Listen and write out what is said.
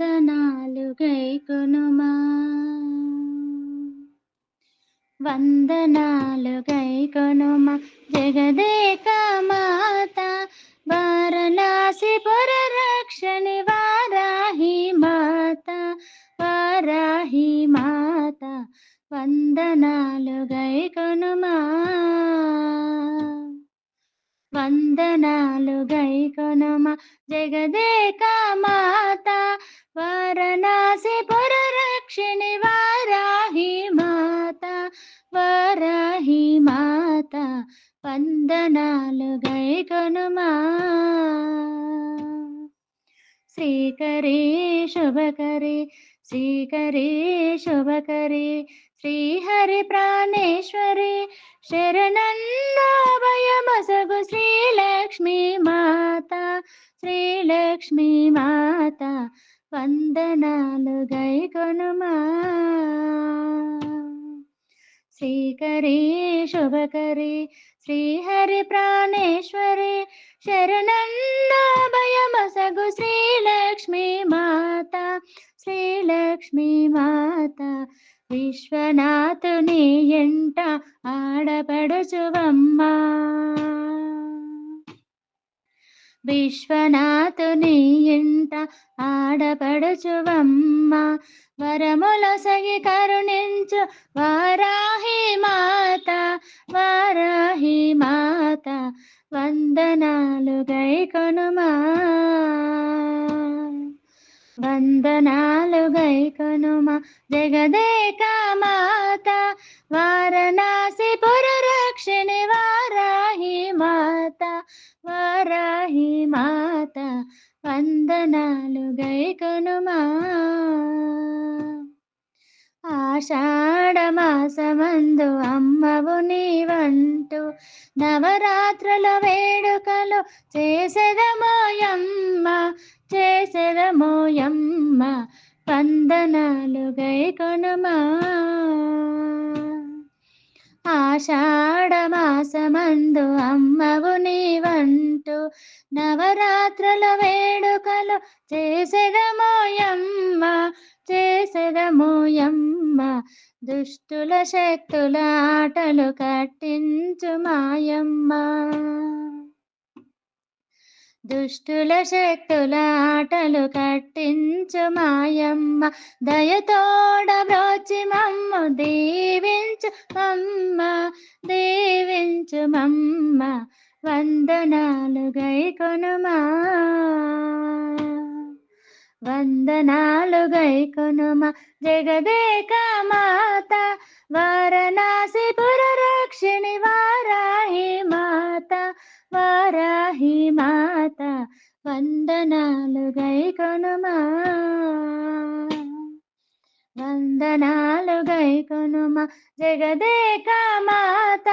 వందనాలు గైకొనుమా, వందనాలు గైకొనుమా జగదేక మాత, వారణాసి పుర రక్షణి వారాహి మాత, వారాహి మాత, వందనాలు గైకొనుమా, వందనాలు గైకొనుమా జగదేక మాత, వారణాసి పుర రక్షిణి వారాహి మాత, వారాహి మాత, వందనాలు గైకొనుమా. శ్రీకరే శుభకరే, శ్రీకరే శుభకరే, శ్రీహరి ప్రాణేశ్వరి, శరణన్నోభయమసగు శ్రీలక్ష్మీ మాత, శ్రీలక్ష్మీ మాత, వందనాలు గైకొనుమా. శ్రీకరే శుభకరే, శ్రీహరి ప్రాణేశ్వరి, శరణన్నోభయమసగు శ్రీలక్ష్మీ మాత, శ్రీలక్ష్మీ మాత, విశ్వనాథుని ఎంట ఆడపడుచువమ్మ, విశ్వనాథుని ఎంట ఆడపడుచువమ్మ, వరములొసగి కరుణించు వారాహి మాత, వారాహి మాత, వందనాలు గైకొనుమా, వందనాలు గైకొనుమా జగదేక మాత, వారణాసి పుర రక్షిణి వారాహి మాత, వారాహి మాత, వందనాలు గైకొనుమా. ఆషాఢమాసమందు అమ్మవు నీవంటూ నవరాత్రుల వేడుకలు చేసెదమోయమ్మ, చేసెదమోయమ్మ, వందనాలు గైకొనుమా. ఆషాఢమాసమందు అమ్మవు నీవంటూ నవరాత్రుల వేడుకలు చేసెదమోయమ్మ, చేసెదమోయమ్మ, దుష్టుల శక్తుల ఆటలు కట్టించు మాయమ్మ, దుష్టుల శక్తుల ఆటలు కట్టించు మాయమ్మ, దయతోడ బ్రోచి మమ్ము దీవించు మమ్మ, దీవించు మమ్మ, వందనాలు గైకొనుమా, వందనాలు గైకొనుమా జగదేక మాత, వారణాసి పుర రక్షిణి వారాహి మాత, వారాహి మాత, వందనాలు గైకొనుమా, వందనాలు గైకొనుమా జగదేక మాత,